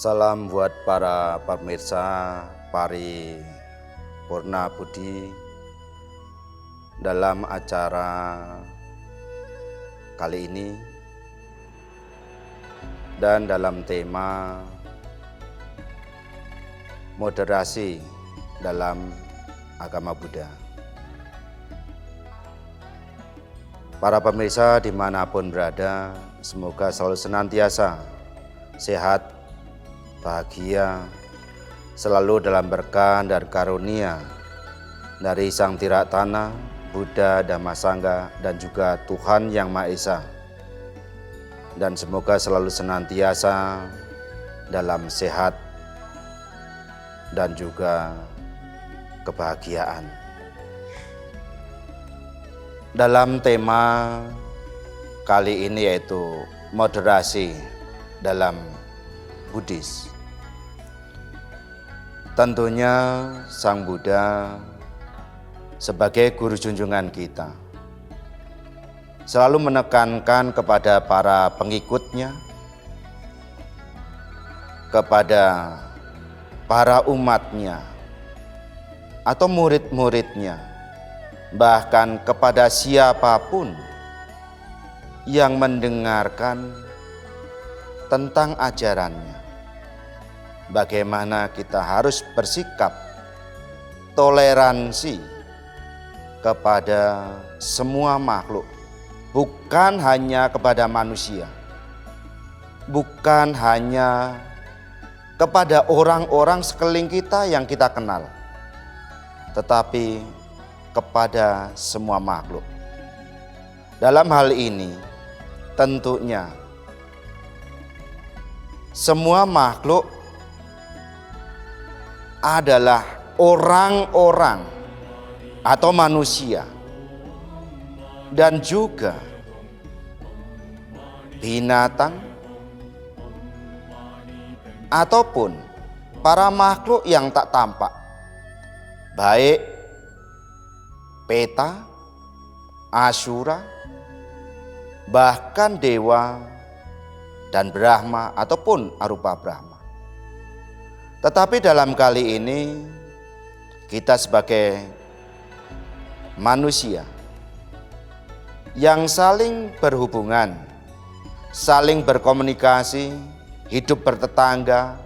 Salam buat para pemirsa Pari Purna Budi dalam acara kali ini dan dalam tema moderasi dalam agama Buddha. Para pemirsa dimanapun berada, semoga selalu senantiasa sehat, bahagia, selalu dalam berkah dan karunia dari Sang Tiratana, Buddha, Dhamma Sangha, dan juga Tuhan Yang Maha Esa. Dan semoga selalu senantiasa dalam sehat dan juga kebahagiaan. Dalam tema kali ini yaitu moderasi dalam Buddhis. Tentunya Sang Buddha sebagai guru junjungan kita selalu menekankan kepada para pengikutnya, kepada para umatnya atau murid-muridnya, bahkan kepada siapapun yang mendengarkan tentang ajarannya, bagaimana kita harus bersikap toleransi kepada semua makhluk, bukan hanya kepada manusia, bukan hanya kepada orang-orang sekeliling kita yang kita kenal, tetapi kepada semua makhluk. Dalam hal ini tentunya semua makhluk adalah orang-orang atau manusia dan juga binatang ataupun para makhluk yang tak tampak, baik peta, asura, bahkan dewa dan Brahma ataupun arupa Brahma. Tetapi dalam kali ini kita sebagai manusia yang saling berhubungan, saling berkomunikasi, hidup bertetangga,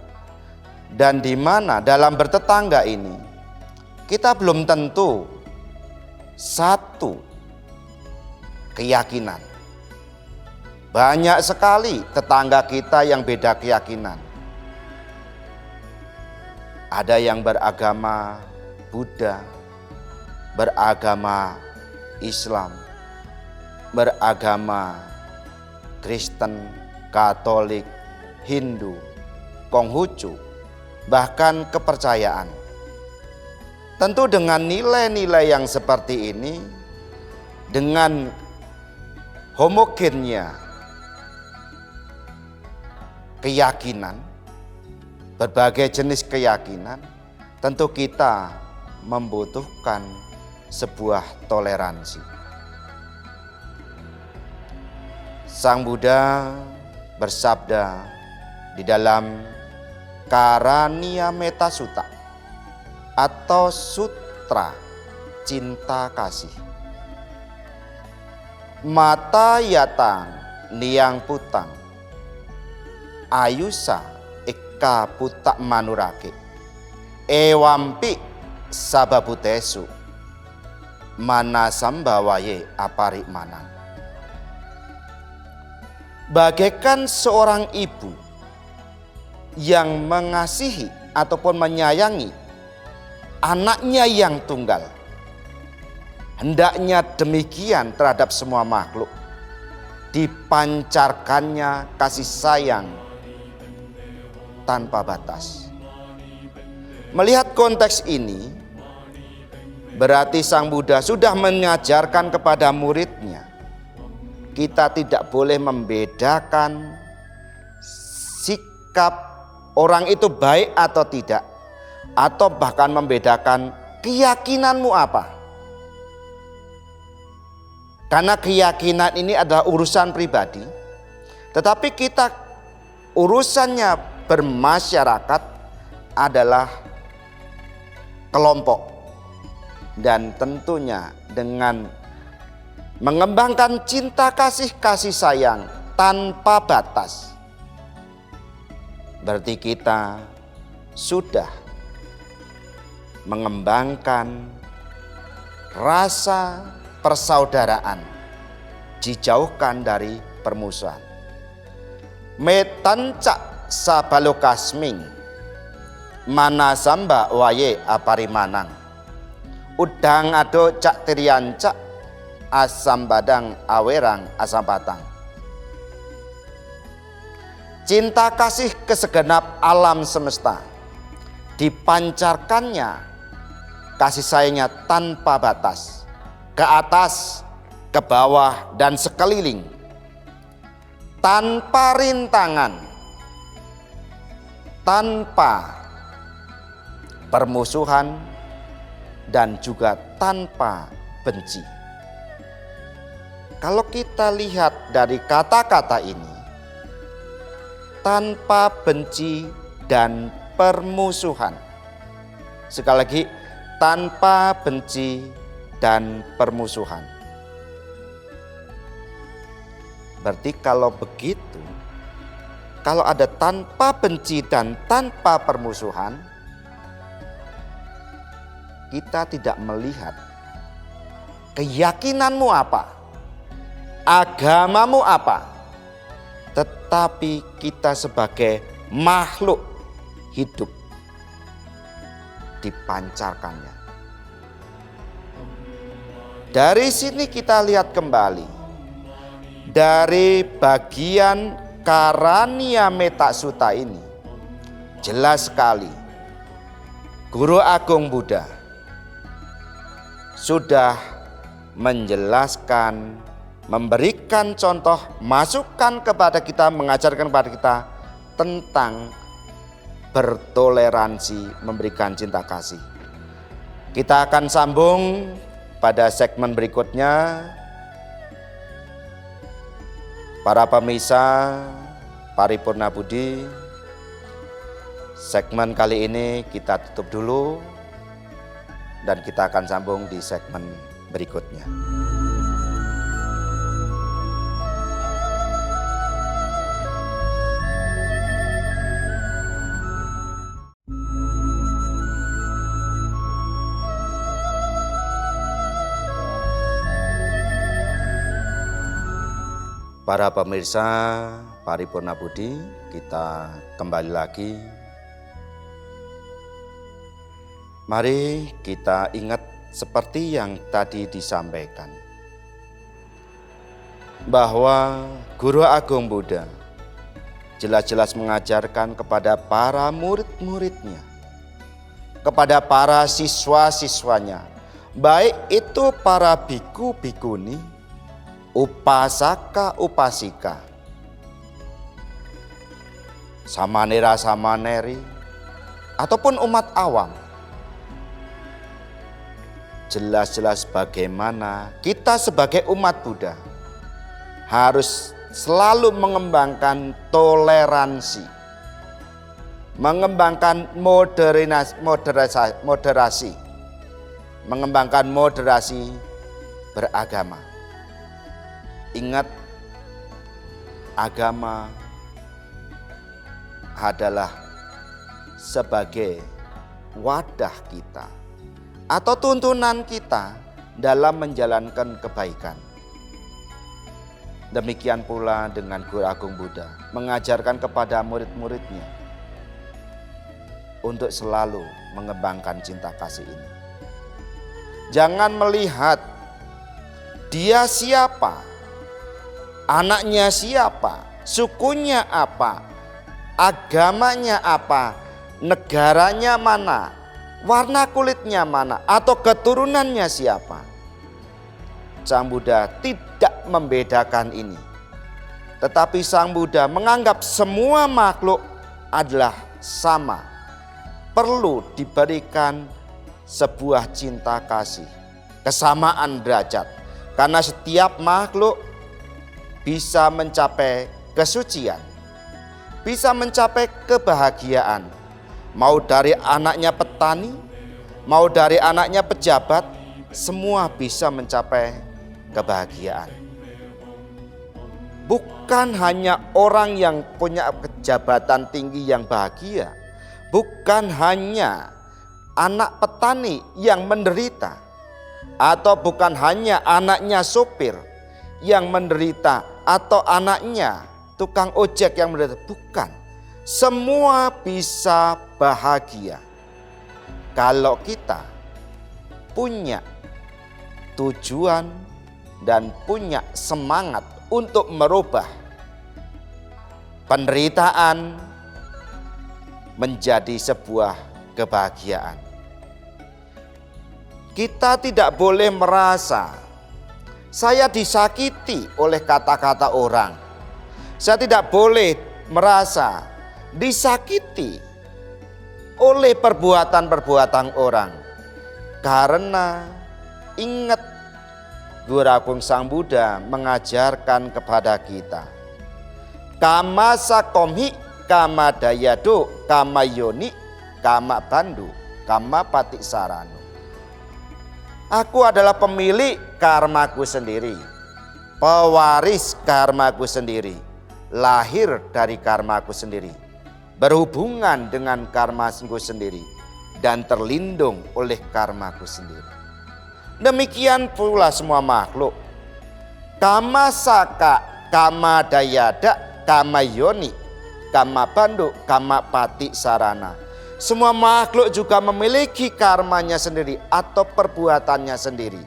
dan di mana dalam bertetangga ini kita belum tentu satu keyakinan. Banyak sekali tetangga kita yang beda keyakinan. Ada yang beragama Buddha, beragama Islam, beragama Kristen, Katolik, Hindu, Konghucu, bahkan kepercayaan. Tentu dengan nilai-nilai yang seperti ini, dengan homogennya keyakinan, berbagai jenis keyakinan, tentu kita membutuhkan sebuah toleransi. Sang Buddha bersabda di dalam Karaniametta Sutta atau Sutra Cinta Kasih. Mata yatang niang putang ayusa eka putak manurake ewampi sababutesu manasambawaye aparik manang. Bagaikan seorang ibu yang mengasihi ataupun menyayangi anaknya yang tunggal, hendaknya demikian terhadap semua makhluk, dipancarkannya kasih sayang tanpa batas. Melihat konteks ini, berarti Sang Buddha sudah mengajarkan kepada muridnya, kita tidak boleh membedakan sikap orang itu baik atau tidak, atau bahkan membedakan keyakinanmu apa. Karena keyakinan ini adalah urusan pribadi, tetapi kita urusannya bermasyarakat adalah kelompok. Dan tentunya dengan mengembangkan cinta kasih sayang tanpa batas, berarti kita sudah mengembangkan rasa persaudaraan, dijauhkan dari permusuhan. Metancak sabalokasming manasamba waye aparimanang, udang ado cak tiriancak asam badang awerang asam batang. Cinta kasih ke segenap alam semesta, dipancarkannya kasih sayangnya tanpa batas, ke atas, ke bawah, dan sekeliling, tanpa rintangan, tanpa permusuhan, dan juga tanpa benci. Kalau kita lihat dari kata-kata ini, tanpa benci dan permusuhan. Sekali lagi, tanpa benci dan permusuhan. Berarti kalau begitu, kalau ada tanpa benci dan tanpa permusuhan, kita tidak melihat keyakinanmu apa, agamamu apa, tetapi kita sebagai makhluk hidup dipancarkannya. Dari sini kita lihat kembali dari bagian Karania Metta Sutta ini, jelas sekali Guru Agung Buddha sudah menjelaskan, memberikan contoh, masukan kepada kita, mengajarkan kepada kita tentang bertoleransi, memberikan cinta kasih. Kita akan sambung pada segmen berikutnya. Para pemirsa Paripurna Budi, segmen kali ini kita tutup dulu dan kita akan sambung di segmen berikutnya. Para pemirsa Paripurna Budi, kita kembali lagi. Mari kita ingat seperti yang tadi disampaikan, bahwa Guru Agung Buddha jelas-jelas mengajarkan kepada para murid-muridnya, kepada para siswa-siswanya, baik itu para biku bikuni, upasaka upasika, samanera samaneri, ataupun umat awam. Jelas-jelas bagaimana kita sebagai umat Buddha harus selalu mengembangkan toleransi, mengembangkan moderasi, mengembangkan moderasi beragama. Ingat, agama adalah sebagai wadah kita atau tuntunan kita dalam menjalankan kebaikan. Demikian pula dengan Guru Agung Buddha mengajarkan kepada murid-muridnya untuk selalu mengembangkan cinta kasih ini. Jangan melihat dia siapa, anaknya siapa, sukunya apa, agamanya apa, negaranya mana, warna kulitnya mana, atau keturunannya siapa. Sang Buddha tidak membedakan ini. Tetapi Sang Buddha menganggap semua makhluk adalah sama. Perlu diberikan sebuah cinta kasih, kesamaan derajat. Karena setiap makhluk bisa mencapai kesucian. bisa mencapai kebahagiaan. Mau dari anaknya petani, mau dari anaknya pejabat, semua bisa mencapai kebahagiaan. Bukan hanya orang yang punya jabatan tinggi yang bahagia, bukan hanya anak petani yang menderita, atau bukan hanya anaknya sopir yang menderita, atau anaknya tukang ojek yang menderita. Bukan. Semua bisa bahagia kalau kita punya tujuan dan punya semangat untuk merubah penderitaan menjadi sebuah kebahagiaan. Kita tidak boleh merasa saya disakiti oleh kata-kata orang. Saya tidak boleh merasa disakiti oleh perbuatan-perbuatan orang. Karena ingat, Guru Agung Sang Buddha mengajarkan kepada kita, kama sakomhi, kama dayado, kama yoni, kama bandu, kama patik sarano. Aku adalah pemilik karmaku sendiri, pewaris karmaku sendiri, lahir dari karmaku sendiri, berhubungan dengan karmaku sendiri, dan terlindung oleh karmaku sendiri. Demikian pula semua makhluk. Kama saka, kama dayada, kama yoni, kama bandu, kama pati sarana. Semua makhluk juga memiliki karmanya sendiri atau perbuatannya sendiri,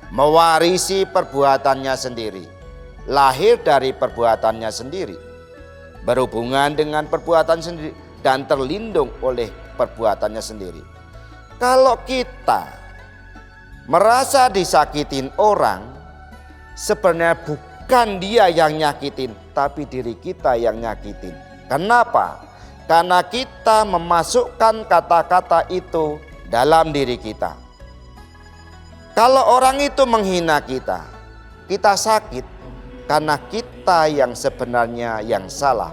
mewarisi perbuatannya sendiri, lahir dari perbuatannya sendiri, berhubungan dengan perbuatan sendiri, dan terlindung oleh perbuatannya sendiri. Kalau kita merasa disakitin orang, sebenarnya bukan dia yang nyakitin, tapi diri kita yang nyakitin. Kenapa? Karena kita memasukkan kata-kata itu dalam diri kita. Kalau orang itu menghina kita, kita sakit karena kita yang sebenarnya yang salah.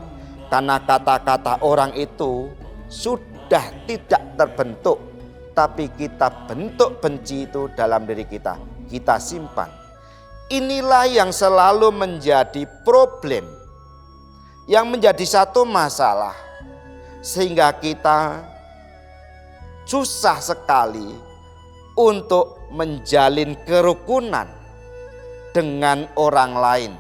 Karena kata-kata orang itu sudah tidak terbentuk, tapi kita bentuk benci itu dalam diri kita. Kita simpan. Inilah yang selalu menjadi problem, yang menjadi satu masalah, sehingga kita susah sekali untuk menjalin kerukunan dengan orang lain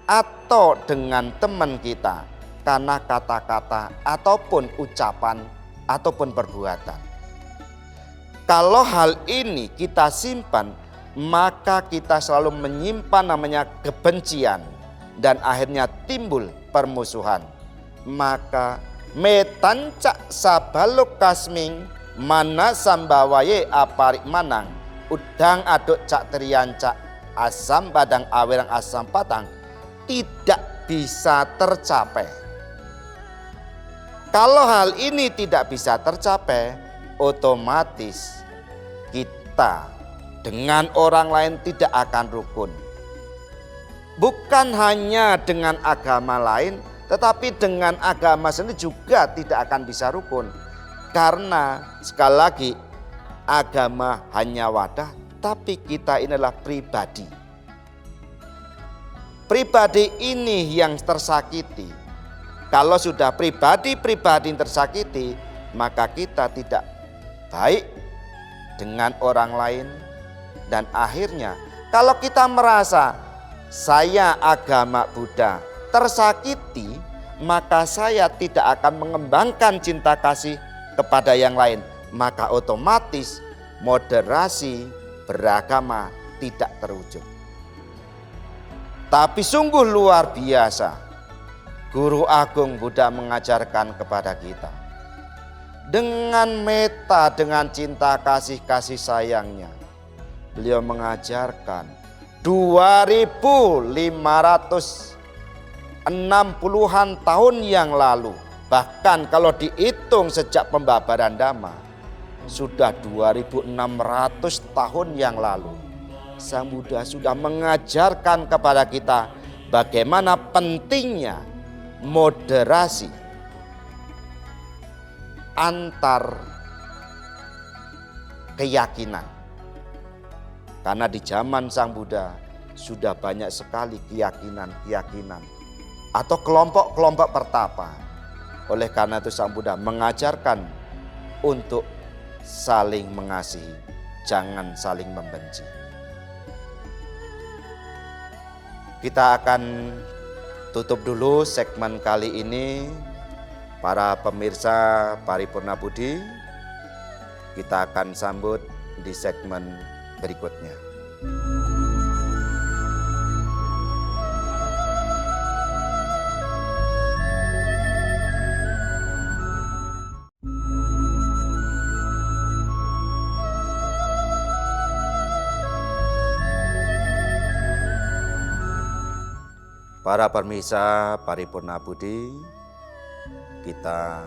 atau dengan teman kita karena kata-kata ataupun ucapan ataupun perbuatan. Kalau hal ini kita simpan, maka kita selalu menyimpan namanya kebencian dan akhirnya timbul permusuhan. Maka metancak sabaluk kasming mana sambawaye aparik manang udang aduk cak teriancak asam badang awerang asam patang tidak bisa tercapai. Kalau hal ini tidak bisa tercapai, otomatis kita dengan orang lain tidak akan rukun. Bukan hanya dengan agama lain, tetapi dengan agama sendiri juga tidak akan bisa rukun. Karena sekali lagi, agama hanya wadah, tapi kita ini adalah pribadi. Pribadi ini yang tersakiti. Kalau sudah pribadi-pribadi yang tersakiti, maka kita tidak baik dengan orang lain. Dan akhirnya kalau kita merasa saya agama Buddha tersakiti, maka saya tidak akan mengembangkan cinta kasih kepada yang lain. Maka otomatis moderasi beragama tidak terwujud. Tapi sungguh luar biasa, Guru Agung Buddha mengajarkan kepada kita. Dengan meta, dengan cinta kasih sayangnya, beliau mengajarkan 2560-an tahun yang lalu. Bahkan kalau dihitung sejak pembabaran Dhamma, sudah 2600 tahun yang lalu. Sang Buddha sudah mengajarkan kepada kita bagaimana pentingnya moderasi, antar keyakinan. Karena di zaman Sang Buddha sudah banyak sekali keyakinan-keyakinan atau kelompok-kelompok pertapa. Oleh karena itu Sang Buddha mengajarkan untuk saling mengasihi, jangan saling membenci. Kita akan tutup dulu segmen kali ini. Para pemirsa Paripurna Budi, kita akan sambut di segmen berikutnya. Para pemirsa Paripurna Budi, kita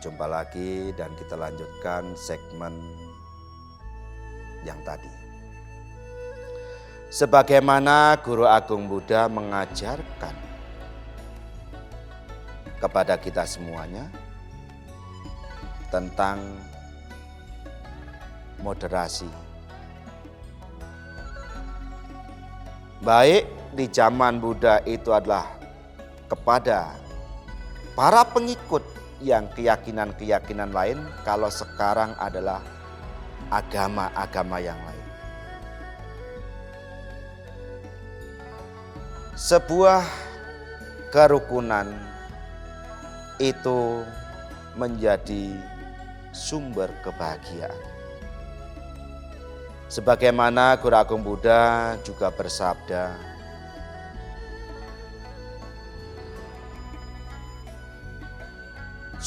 jumpa lagi dan kita lanjutkan segmen yang tadi. Sebagaimana Guru Agung Buddha mengajarkan kepada kita semuanya tentang moderasi. Baik di zaman Buddha itu adalah kepada para pengikut yang keyakinan-keyakinan lain, kalau sekarang adalah agama-agama yang lain. Sebuah kerukunan itu menjadi sumber kebahagiaan. Sebagaimana Guru Agung Buddha juga bersabda,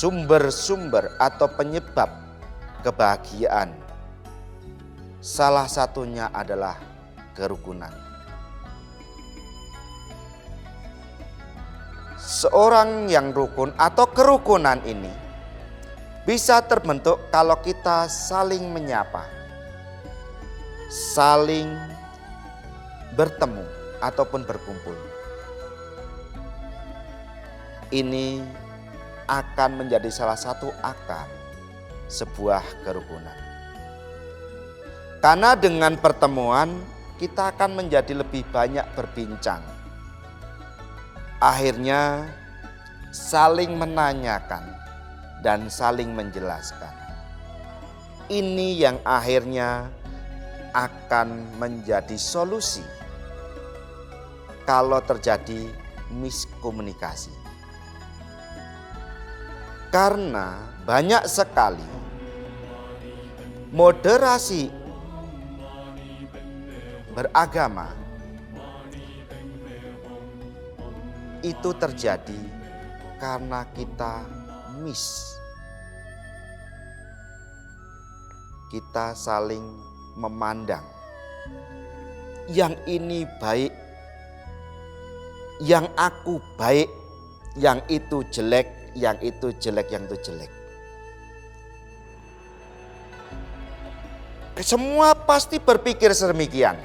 sumber-sumber atau penyebab kebahagiaan salah satunya adalah kerukunan. Seorang yang rukun atau kerukunan ini bisa terbentuk kalau kita saling menyapa, saling bertemu ataupun berkumpul. Ini akan menjadi salah satu akar sebuah kerukunan. Karena dengan pertemuan kita akan menjadi lebih banyak berbincang. Akhirnya saling menanyakan dan saling menjelaskan. Ini yang akhirnya akan menjadi solusi kalau terjadi miskomunikasi. Karena banyak sekali moderasi beragama itu terjadi karena kita kita saling memandang yang ini baik, yang aku baik, yang itu jelek, yang itu jelek, yang itu jelek. Semua pasti berpikir sedemikian.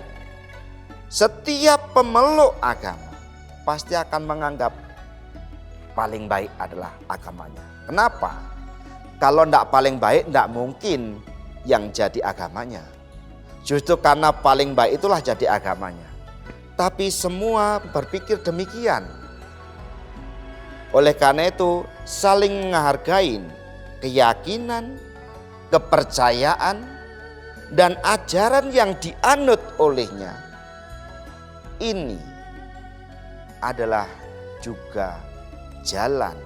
Setiap pemeluk agama pasti akan menganggap paling baik adalah agamanya. Kenapa? Kalau tidak paling baik, tidak mungkin yang jadi agamanya. Justru karena paling baik itulah jadi agamanya. Tapi semua berpikir demikian. Oleh karena itu saling menghargai keyakinan, kepercayaan, dan ajaran yang dianut olehnya. Ini adalah juga jalan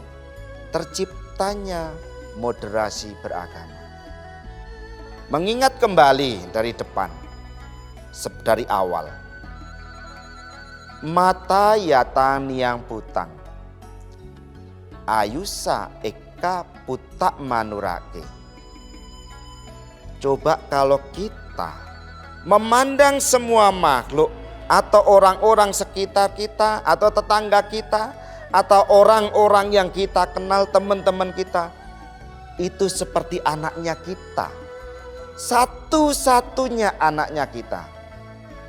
terciptanya moderasi beragama. Mengingat kembali dari depan, dari awal. Mata yata niang putang, ayusa eka putak manurake. Coba kalau kita memandang semua makhluk atau orang-orang sekitar kita atau tetangga kita atau orang-orang yang kita kenal, teman-teman kita, itu seperti anaknya kita. Satu-satunya anaknya kita.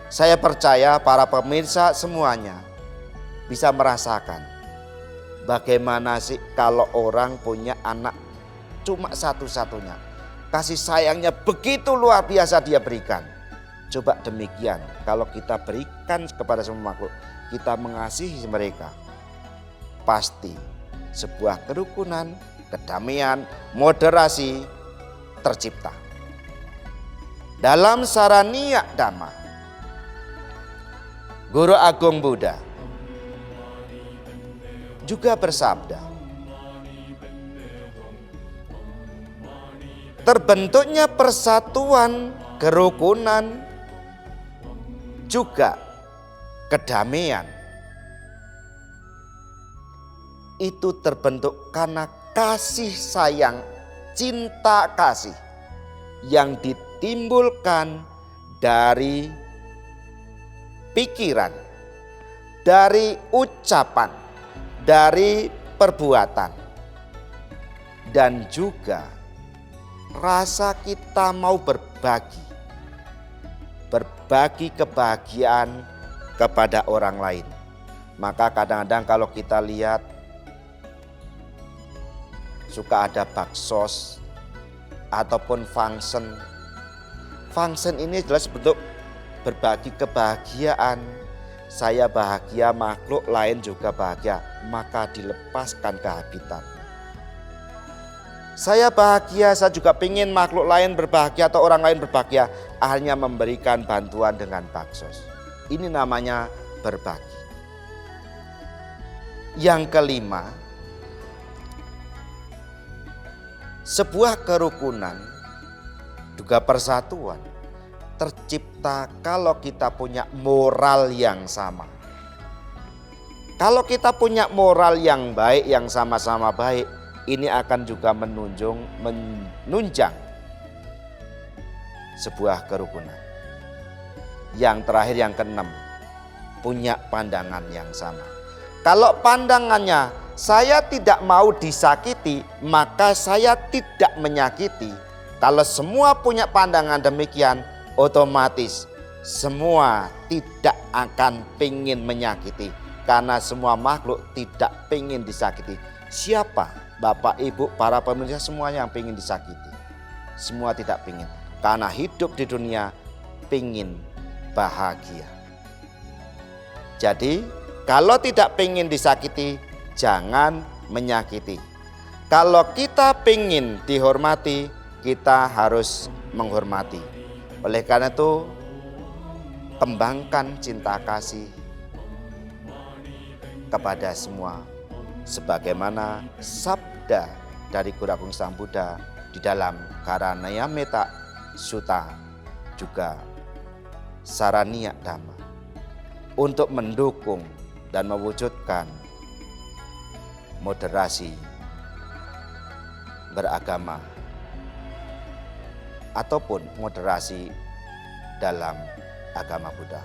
Saya percaya para pemirsa semuanya bisa merasakan bagaimana sih kalau orang punya anak cuma satu-satunya. Kasih sayangnya begitu luar biasa dia berikan. Coba demikian kalau kita berikan kepada semua makhluk, kita mengasihi mereka. Pasti sebuah kerukunan, kedamaian, moderasi tercipta. Dalam Saraniya Dhamma, Guru Agung Buddha juga bersabda, terbentuknya persatuan, kerukunan, juga kedamaian itu terbentuk karena kasih sayang, cinta kasih yang ditimbulkan dari pikiran, dari ucapan, dari perbuatan, dan juga rasa kita mau berbagi kebahagiaan kepada orang lain. Maka kadang-kadang kalau kita lihat suka ada baksos ataupun function. Function ini jelas bentuk berbagi kebahagiaan. Saya bahagia, makhluk lain juga bahagia, maka dilepaskan ke habitat. Saya bahagia, saya juga ingin makhluk lain berbahagia atau orang lain berbahagia, akhirnya memberikan bantuan dengan baksos. Ini namanya berbagi. Yang kelima, sebuah kerukunan, juga persatuan, tercipta kalau kita punya moral yang sama. Kalau kita punya moral yang baik, yang sama-sama baik, ini akan juga menunjang sebuah kerukunan. Yang terakhir, yang keenam, punya pandangan yang sama. Kalau pandangannya saya tidak mau disakiti, maka saya tidak menyakiti. Kalau semua punya pandangan demikian, otomatis semua tidak akan pingin menyakiti. Karena semua makhluk tidak pingin disakiti. Siapa? Bapak, Ibu, para pemirsa semuanya yang pingin disakiti. Semua tidak pingin. Karena hidup di dunia pingin bahagia. Jadi kalau tidak pingin disakiti, jangan menyakiti. Kalau kita pingin dihormati, kita harus menghormati. Oleh karena itu, kembangkan cinta kasih kepada semua. Sebagaimana sabda dari Guru Agung Sang Buddha di dalam Karanayametta Sutta, juga Saraniya Dhamma, untuk mendukung dan mewujudkan moderasi beragama ataupun moderasi dalam agama Buddha.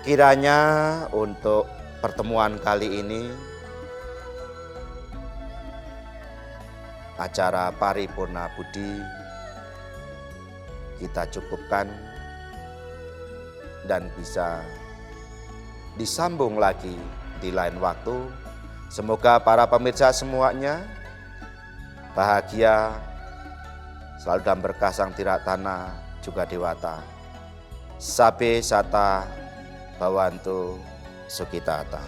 Kiranya untuk pertemuan kali ini acara Paripurna Budi kita cukupkan dan bisa disambung lagi di lain waktu. Semoga para pemirsa semuanya bahagia, selalu dalam berkah Sang Tiratana juga Dewata. Sabe sata bawantu sukitata.